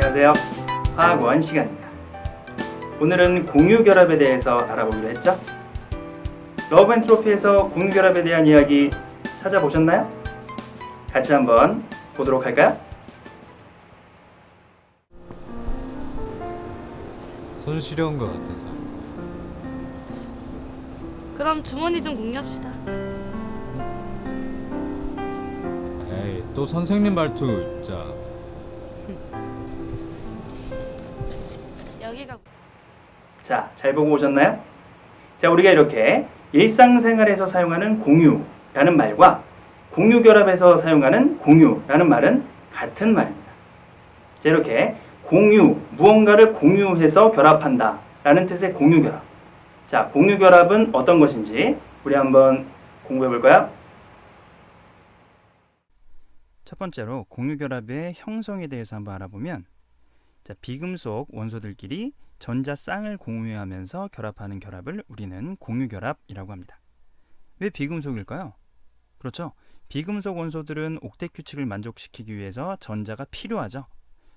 안녕하세요. 화학원 시간입니다. 오늘은 공유결합에 대해서 알아보기로 했죠? 러브 앤 트로피에서 공유결합에 대한 이야기 찾아보셨나요? 같이 한번 보도록 할까요? 손 시려운 것 같아서. 그럼 주머니 좀 공유합시다. 에이, 또 선생님 말투 진짜. 여기가 자, 잘 보고 오셨나요? 자, 우리가 이렇게 일상생활에서 사용하는 공유라는 말과 공유결합에서 사용하는 공유라는 말은 같은 말입니다. 자, 이렇게 공유, 무언가를 공유해서 결합한다 라는 뜻의 공유결합. 자, 공유결합은 어떤 것인지 우리 한번 공부해 볼까요? 첫 번째로 공유결합의 형성에 대해서 한번 알아보면, 자, 비금속 원소들끼리 전자 쌍을 공유하면서 결합하는 결합을 우리는 공유결합이라고 합니다. 왜 비금속일까요? 그렇죠. 비금속 원소들은 옥텟 규칙을 만족시키기 위해서 전자가 필요하죠.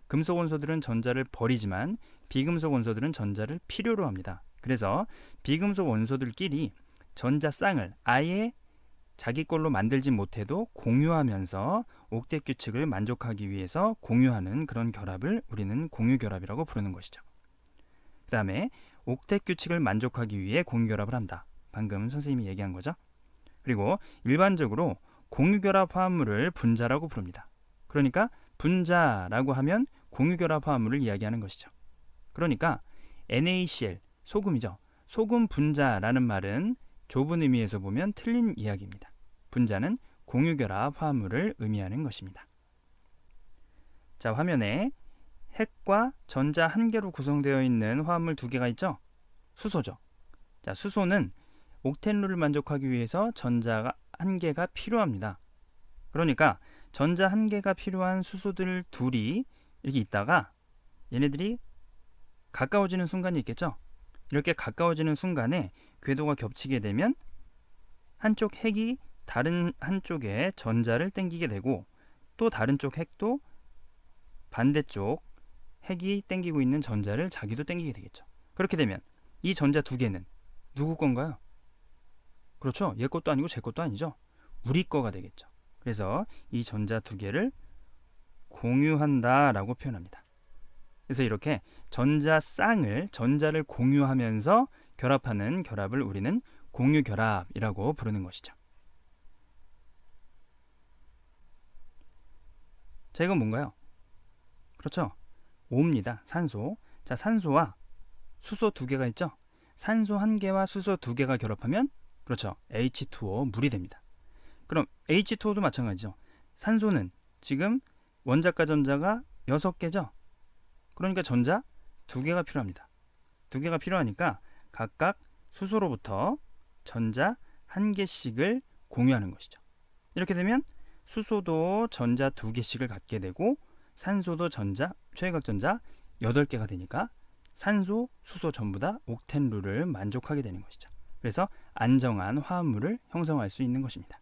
금속 원소들은 전자를 버리지만 비금속 원소들은 전자를 필요로 합니다. 그래서 비금속 원소들끼리 전자 쌍을 아예 자기 걸로 만들지 못해도 공유하면서 옥텟 규칙을 만족하기 위해서 공유하는 그런 결합을 우리는 공유결합이라고 부르는 것이죠. 그 다음에 옥텟 규칙을 만족하기 위해 공유결합을 한다. 방금 선생님이 얘기한 거죠. 그리고 일반적으로 공유결합 화합물을 분자라고 부릅니다. 그러니까 분자라고 하면 공유결합 화합물을 이야기하는 것이죠. 그러니까 NaCl, 소금이죠. 소금 분자라는 말은 좁은 의미에서 보면 틀린 이야기입니다. 분자는 공유결합 화합물을 의미하는 것입니다. 자, 화면에 핵과 전자 한 개로 구성되어 있는 화합물 두 개가 있죠? 수소죠. 자, 수소는 옥텐룰을 만족하기 위해서 전자가 한 개가 필요합니다. 그러니까 전자 한 개가 필요한 수소들 둘이 이렇게 있다가 얘네들이 가까워지는 순간이 있겠죠? 이렇게 가까워지는 순간에 궤도가 겹치게 되면 한쪽 핵이 다른 한쪽에 전자를 땡기게 되고, 또 다른 쪽 핵도 반대쪽 핵이 땡기고 있는 전자를 자기도 땡기게 되겠죠. 그렇게 되면 이 전자 두 개는 누구 건가요? 그렇죠. 얘 것도 아니고 제 것도 아니죠. 우리 거가 되겠죠. 그래서 이 전자 두 개를 공유한다라고 표현합니다. 그래서 이렇게 전자 쌍을, 전자를 공유하면서 결합하는 결합을 우리는 공유결합이라고 부르는 것이죠. 자, 이건 뭔가요? 그렇죠. O입니다. 산소. 자, 산소와 수소 두 개가 있죠. 산소 한 개와 수소 두 개가 결합하면, 그렇죠, H2O, 물이 됩니다. 그럼 H2O도 마찬가지죠. 산소는 지금 원자과 전자가 6개죠. 그러니까 전자 두 개가 필요합니다. 두 개가 필요하니까 각각 수소로부터 전자 한 개씩을 공유하는 것이죠. 이렇게 되면 수소도 전자 두 개씩을 갖게 되고 산소도 전자, 최외각 전자 8개가 되니까 산소, 수소 전부 다 옥텐룰을 만족하게 되는 것이죠. 그래서 안정한 화합물을 형성할 수 있는 것입니다.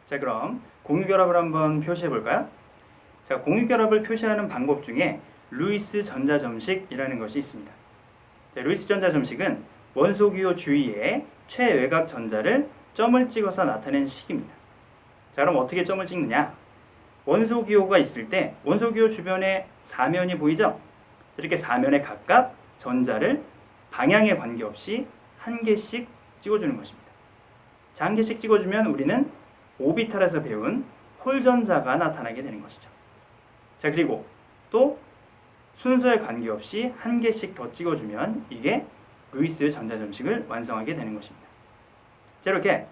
자, 그럼 공유결합을 한번 표시해 볼까요? 자, 공유결합을 표시하는 방법 중에 루이스 전자점식이라는 것이 있습니다. 자, 루이스 전자점식은 원소기호 주위에 최외각 전자를 점을 찍어서 나타낸 식입니다. 자, 그럼 어떻게 점을 찍느냐? 원소기호가 있을 때 원소기호 주변에 사면이 보이죠? 이렇게 사면에 각각 전자를 방향에 관계없이 한 개씩 찍어주는 것입니다. 자, 한 개씩 찍어주면 우리는 오비탈에서 배운 홀전자가 나타나게 되는 것이죠. 자, 그리고 또 순서에 관계없이 한 개씩 더 찍어주면 이게 루이스 전자점식을 완성하게 되는 것입니다. 자, 이렇게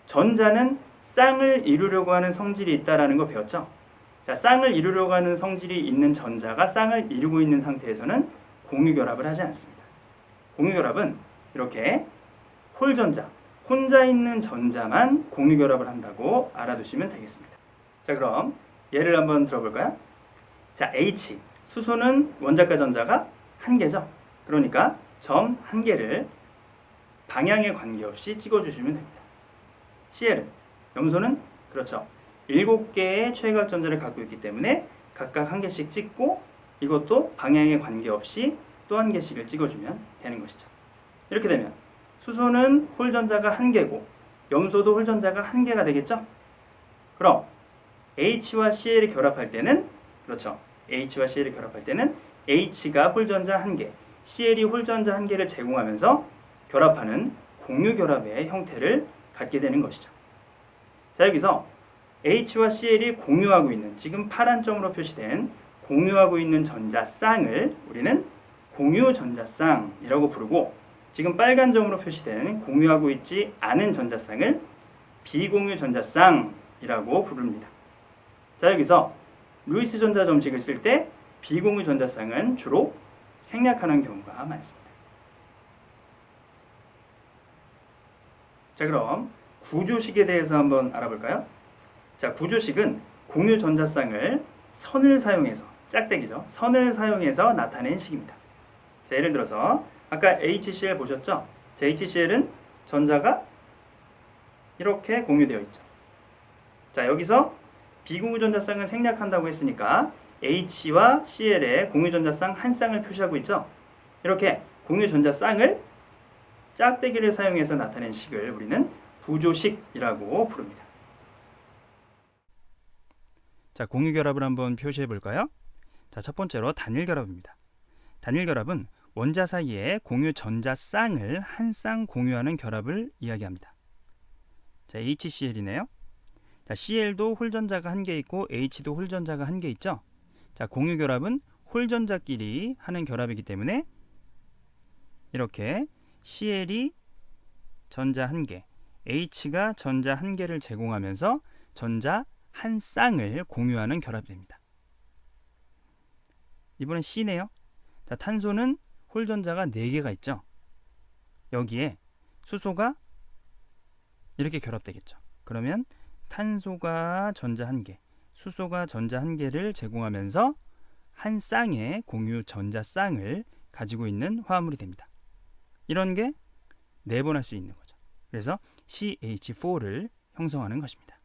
전자는 쌍을 이루려고 하는 성질이 있다는 거 배웠죠? 자, 쌍을 이루려고 하는 성질이 있는 전자가 쌍을 이루고 있는 상태에서는 공유결합을 하지 않습니다. 공유결합은 이렇게 홀전자, 혼자 있는 전자만 공유결합을 한다고 알아두시면 되겠습니다. 자, 그럼 예를 한번 들어볼까요? 자, H, 수소는 원자과 전자가 한 개죠. 그러니까 점 한 개를 방향에 관계없이 찍어주시면 됩니다. Cl은, 염소는 그렇죠, 7개의 최각전자를 갖고 있기 때문에 각각 한 개씩 찍고 이것도 방향에 관계없이 또 한 개씩을 찍어주면 되는 것이죠. 이렇게 되면 수소는 홀전자가 1개고 염소도 홀전자가 1개가 되겠죠? 그럼 H와 Cl이 결합할 때는 그렇죠. H와 Cl이 결합할 때는 H가 홀전자 1개, Cl이 홀전자 1개를 제공하면서 결합하는 공유결합의 형태를 갖게 되는 것이죠. 자, 여기서 H와 Cl이 공유하고 있는 지금 파란 점으로 표시된 공유하고 있는 전자쌍을 우리는 공유전자쌍이라고 부르고 지금 빨간 점으로 표시된 공유하고 있지 않은 전자쌍을 비공유전자쌍이라고 부릅니다. 자, 여기서 루이스 전자 점식을 쓸 때 비공유전자쌍은 주로 생략하는 경우가 많습니다. 자, 그럼 구조식에 대해서 한번 알아볼까요? 자, 구조식은 공유전자쌍을 선을 사용해서 짝대기죠. 선을 사용해서 나타낸 식입니다. 자, 예를 들어서 아까 HCl 보셨죠? 자, HCl은 전자가 이렇게 공유되어 있죠. 자, 여기서 비공유전자쌍을 생략한다고 했으니까 H와 Cl의 공유전자쌍 한 쌍을 표시하고 있죠. 이렇게 공유전자쌍을 짝대기를 사용해서 나타낸 식을 우리는 구조식이라고 부릅니다. 자, 공유결합을 한번 표시해 볼까요? 자, 첫 번째로 단일결합입니다. 단일결합은 원자 사이에 공유 전자쌍을 한 쌍 공유하는 결합을 이야기합니다. 자, HCl이네요. 자, Cl도 홀전자가 1개 있고 H도 홀전자가 1개 있죠. 자, 공유결합은 홀전자끼리 하는 결합이기 때문에 이렇게 Cl이 전자 1개, H가 전자 1개를 제공하면서 전자 한 쌍을 공유하는 결합이 됩니다. 이번엔 C네요. 자, 탄소는 홀전자가 4개가 있죠. 여기에 수소가 이렇게 결합되겠죠. 그러면 탄소가 전자 1개, 수소가 전자 1개를 제공하면서 한 쌍의 공유 전자쌍을 가지고 있는 화합물이 됩니다. 이런 게 4번 할 수 있는 거죠. 그래서 CH4를 형성하는 것입니다.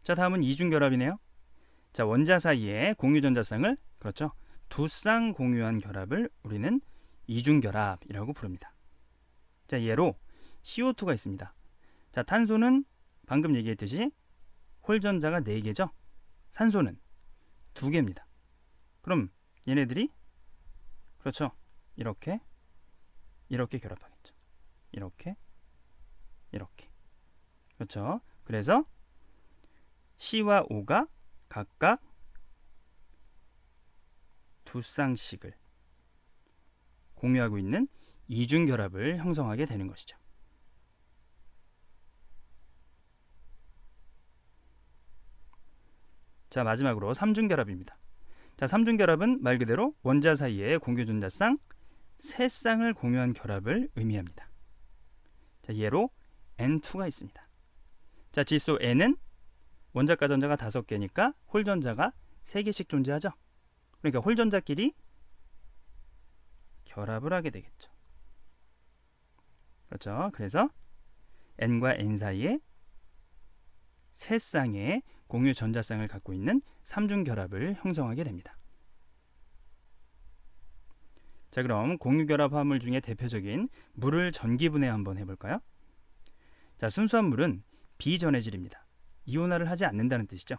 자, 다음은 이중결합이네요. 자, 원자 사이에 공유전자쌍을 그렇죠. 2쌍 공유한 결합을 우리는 이중결합이라고 부릅니다. 자, 예로 CO2가 있습니다. 자, 탄소는 방금 얘기했듯이 홀전자가 4개죠. 산소는 2개입니다. 그럼 얘네들이 그렇죠. 이렇게 결합하겠죠. 이렇게 그렇죠. 그래서 C와 O가 각각 2쌍씩을 공유하고 있는 이중결합을 형성하게 되는 것이죠. 자, 마지막으로 삼중결합입니다. 자, 삼중결합은 말 그대로 원자 사이에 공유전자쌍 3쌍을 공유한 결합을 의미합니다. 자, 예로 N2가 있습니다. 자, 질소 N은 원자과 전자가 5개니까 홀전자가 3개씩 존재하죠. 그러니까 홀전자끼리 결합을 하게 되겠죠. 그렇죠. 그래서 N과 N 사이에 3쌍의 공유 전자쌍을 갖고 있는 삼중결합을 형성하게 됩니다. 자, 그럼 공유결합 화합물 중에 대표적인 물을 전기분해 한번 해볼까요? 자, 순수한 물은 비전해질입니다. 이온화를 하지 않는다는 뜻이죠.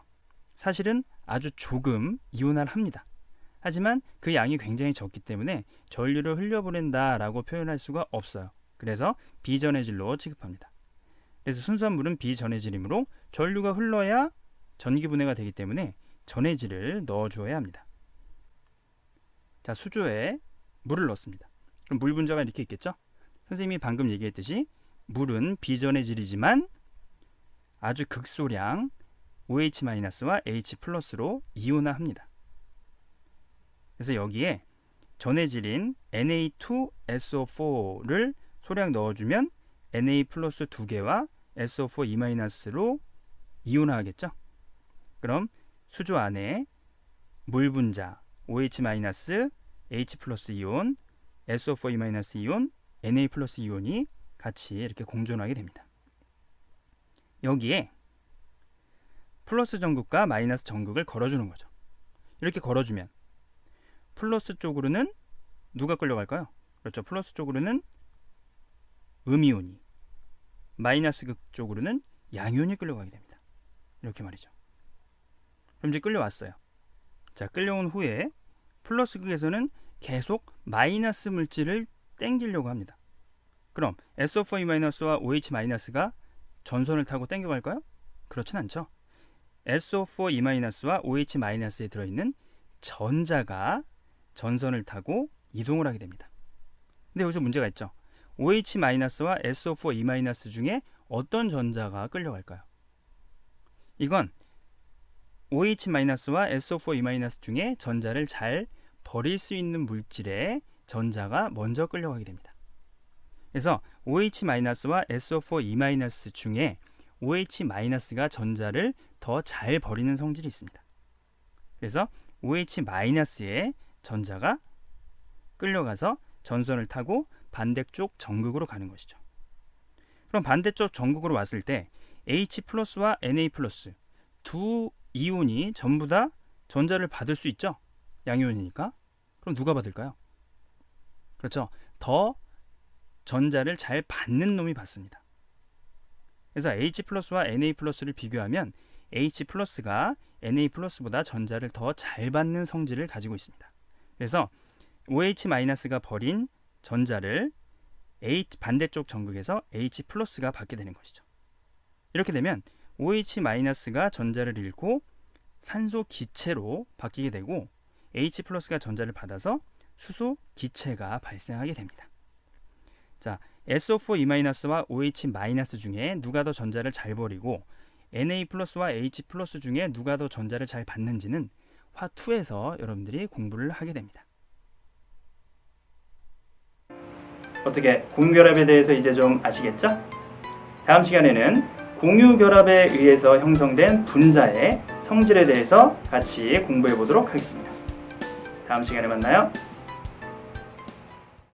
사실은 아주 조금 이온화를 합니다. 하지만 그 양이 굉장히 적기 때문에 전류를 흘려보낸다라고 표현할 수가 없어요. 그래서 비전해질로 취급합니다. 그래서 순수한 물은 비전해질이므로 전류가 흘러야 전기분해가 되기 때문에 전해질을 넣어주어야 합니다. 자, 수조에 물을 넣습니다. 그럼 물 분자가 이렇게 있겠죠? 선생님이 방금 얘기했듯이 물은 비전해질이지만 아주 극소량 OH-와 H+로 이온화합니다. 그래서 여기에 전해질인 Na2SO4를 소량 넣어주면 Na 플러스 2개와 SO4 2-로 이온화하겠죠? 그럼 수조 안에 물 분자 OH-, H 플러스 이온, SO4 2- 이온, Na 플러스 이온이 같이 이렇게 공존하게 됩니다. 여기에 플러스 전극과 마이너스 전극을 걸어주는 거죠. 이렇게 걸어주면 플러스 쪽으로는 누가 끌려갈까요? 그렇죠. 플러스 쪽으로는 음이온이, 마이너스 극 쪽으로는 양이온이 끌려가게 됩니다. 이렇게 말이죠. 그럼 이제 끌려왔어요. 자, 끌려온 후에 플러스 극에서는 계속 마이너스 물질을 땡기려고 합니다. 그럼 SO4E-와 OH- 전선을 타고 땡겨갈까요? 그렇진 않죠. SO4E-와 OH-에 들어있는 전자가 전선을 타고 이동을 하게 됩니다. 근데 여기서 문제가 있죠. OH-와 SO4E- 중에 어떤 전자가 끌려갈까요? 이건 OH-와 SO4E- 중에 전자를 잘 버릴 수 있는 물질의 전자가 먼저 끌려가게 됩니다. 그래서 OH-와 SO4E- 중에 OH-가 전자를 더 잘 버리는 성질이 있습니다. 그래서 OH-의 전자가 끌려가서 전선을 타고 반대쪽 전극으로 가는 것이죠. 그럼 반대쪽 전극으로 왔을 때 H+와 Na+, 두 이온이 전부 다 전자를 받을 수 있죠. 양이온이니까. 그럼 누가 받을까요? 그렇죠. 더 전자를 잘 받는 놈이 받습니다. 그래서 H+와 Na+를 비교하면 H+가 Na+보다 전자를 더 잘 받는 성질을 가지고 있습니다. 그래서 OH-가 버린 전자를 반대쪽 전극에서 H+가 받게 되는 것이죠. 이렇게 되면 OH-가 전자를 잃고 산소 기체로 바뀌게 되고 H+가 전자를 받아서 수소 기체가 발생하게 됩니다. 자, SO4E-와 OH- 중에 누가 더 전자를 잘 버리고 Na+와 H+ 중에 누가 더 전자를 잘 받는지는 화2에서 여러분들이 공부를 하게 됩니다. 어떻게 공유결합에 대해서 이제 좀 아시겠죠? 다음 시간에는 공유결합에 의해서 형성된 분자의 성질에 대해서 같이 공부해 보도록 하겠습니다. 다음 시간에 만나요.